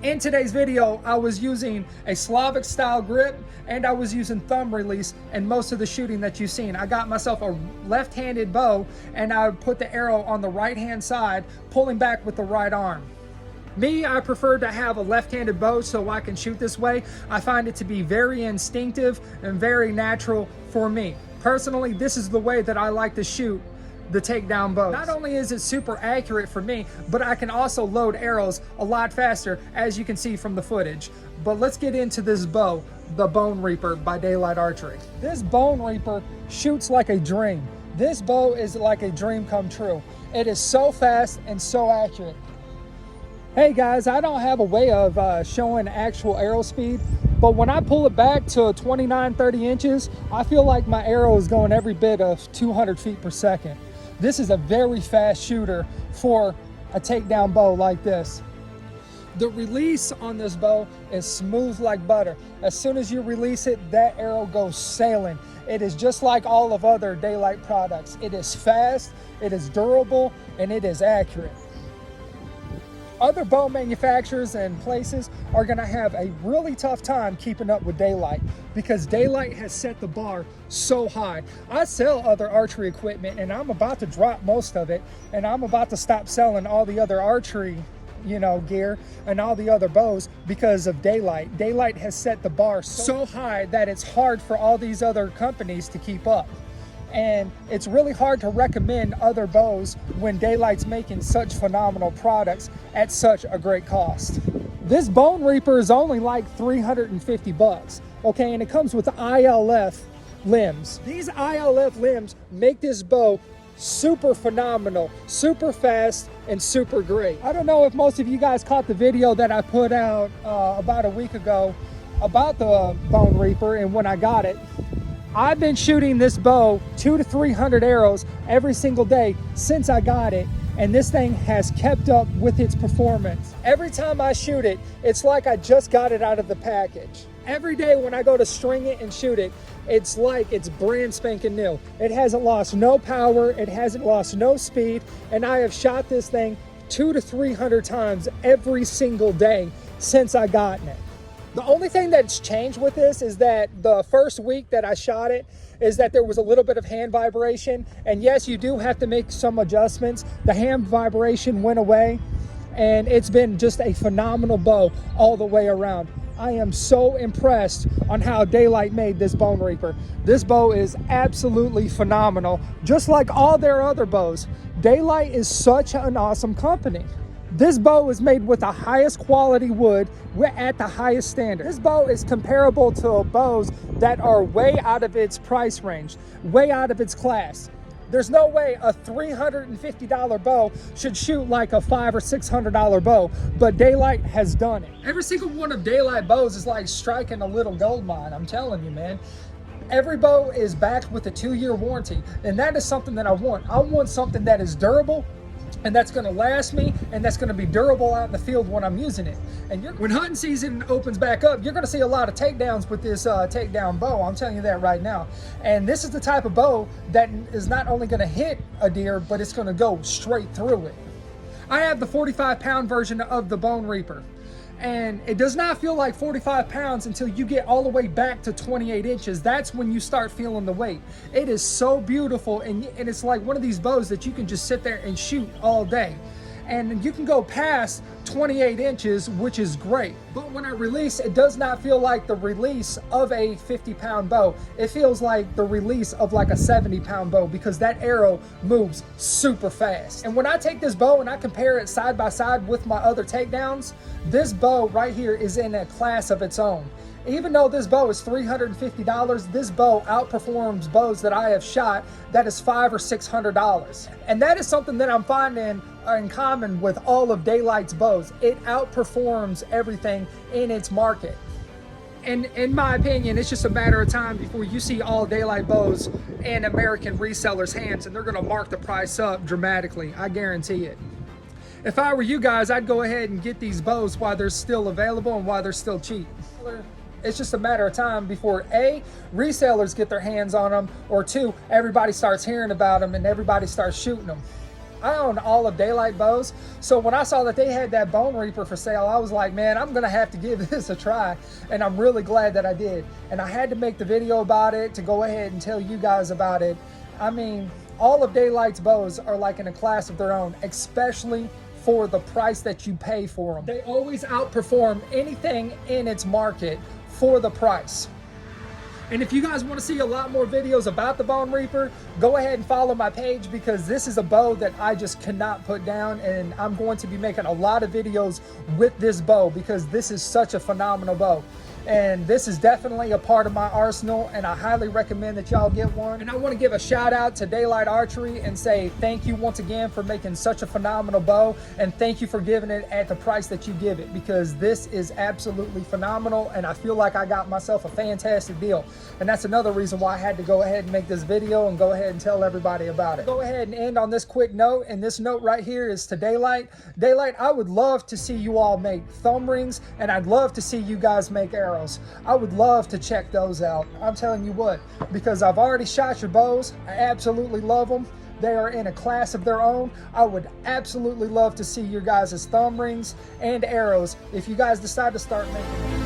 In today's video, I was using a Slavic style grip and I was using thumb release in most of the shooting that you've seen. I got myself a left-handed bow and I put the arrow on the right-hand side, pulling back with the right arm. Me, I prefer to have a left-handed bow so I can shoot this way. I find it to be very instinctive and very natural for me. Personally, this is the way that I like to shoot the takedown bows. Not only is it super accurate for me, but I can also load arrows a lot faster, as you can see from the footage. But let's get into this bow, the Bone Reaper by Daylite Archery. This Bone Reaper shoots like a dream. This bow is like a dream come true. It is so fast and so accurate. Hey guys, I don't have a way of showing actual arrow speed, but when I pull it back to 29, 30 inches, I feel like my arrow is going every bit of 200 feet per second. This is a very fast shooter for a takedown bow like this. The release on this bow is smooth like butter. As soon as you release it, that arrow goes sailing. It is just like all of other Daylite products. It is fast, it is durable, and it is accurate. Other bow manufacturers and places are gonna have a really tough time keeping up with Daylite because Daylite has set the bar so high. I sell other archery equipment and I'm about to drop most of it, and I'm about to stop selling all the other archery gear and all the other bows because of Daylite. Daylite has set the bar so high that it's hard for all these other companies to keep up. And it's really hard to recommend other bows when Daylite's making such phenomenal products at such a great cost. This Bone Reaper is only like 350 bucks, okay? And it comes with ILF limbs. These ILF limbs make this bow super phenomenal, super fast, and super great. I don't know if most of you guys caught the video that I put out about a week ago about the Bone Reaper and when I got it. I've been shooting this bow 200 to 300 arrows every single day since I got it, and this thing has kept up with its performance. Every time I shoot it, it's like I just got it out of the package. Every day when I go to string it and shoot it, it's like it's brand spanking new. It hasn't lost no power, it hasn't lost no speed, and I have shot this thing 200 to 300 times every single day since I gotten it. The only thing that's changed with this is that the first week that I shot it is that there was a little bit of hand vibration. And yes, you do have to make some adjustments. The hand vibration went away and it's been just a phenomenal bow all the way around. I am so impressed on how Daylite made this Bone Reaper. This bow is absolutely phenomenal, just like all their other bows. Daylite is such an awesome company. This bow is made with the highest quality wood. We're at the highest standard. This bow is comparable to bows that are way out of its price range, way out of its class. There's no way a $350 bow should shoot like a $500 or $600 bow, but Daylite has done it. Every single one of Daylite bows is like striking a little gold mine, I'm telling you, man. Every bow is backed with a 2-year warranty, and that is something that I want. I want something that is durable, and that's going to last me, and that's going to be durable out in the field when I'm using it. And when hunting season opens back up, you're going to see a lot of takedowns with this takedown bow. I'm telling you that right now. And this is the type of bow that is not only going to hit a deer, but it's going to go straight through it. I have the 45-pound version of the Bone Reaper, and it does not feel like 45 pounds until you get all the way back to 28 inches. That's when you start feeling the weight. It is so beautiful, and it's like one of these bows that you can just sit there and shoot all day. And you can go past 28 inches, which is great. But when I release, it does not feel like the release of a 50-pound bow. It feels like the release of like a 70-pound bow because that arrow moves super fast. And when I take this bow and I compare it side by side with my other takedowns, this bow right here is in a class of its own. Even though this bow is $350, this bow outperforms bows that I have shot that is $500 or $600. And that is something that I'm finding in common with all of Daylite's bows. It outperforms everything in its market. And in my opinion, it's just a matter of time before you see all Daylite bows in American resellers' hands, and they're gonna mark the price up dramatically, I guarantee it. If I were you guys, I'd go ahead and get these bows while they're still available and while they're still cheap. It's just a matter of time before A, resellers get their hands on them, or two, everybody starts hearing about them and everybody starts shooting them. I own all of Daylite bows. So when I saw that they had that Bone Reaper for sale, I was like, man, I'm gonna have to give this a try. And I'm really glad that I did. And I had to make the video about it to go ahead and tell you guys about it. I mean, all of Daylite's bows are like in a class of their own, especially for the price that you pay for them. They always outperform anything in its market for the price. And if you guys want to see a lot more videos about the Bone Reaper, go ahead and follow my page, because this is a bow that I just cannot put down, and I'm going to be making a lot of videos with this bow because this is such a phenomenal bow. And this is definitely a part of my arsenal, and I highly recommend that y'all get one. And I want to give a shout out to Daylite Archery and say thank you once again for making such a phenomenal bow, and thank you for giving it at the price that you give it, because this is absolutely phenomenal, and I feel like I got myself a fantastic deal. And that's another reason why I had to go ahead and make this video and go ahead and tell everybody about it. Go ahead and end on this quick note, and this note right here is to Daylite. Daylite, I would love to see you all make thumb rings, and I'd love to see you guys make arrows. I would love to check those out. I'm telling you what, because I've already shot your bows. I absolutely love them. They are in a class of their own. I would absolutely love to see your guys' thumb rings and arrows if you guys decide to start making them.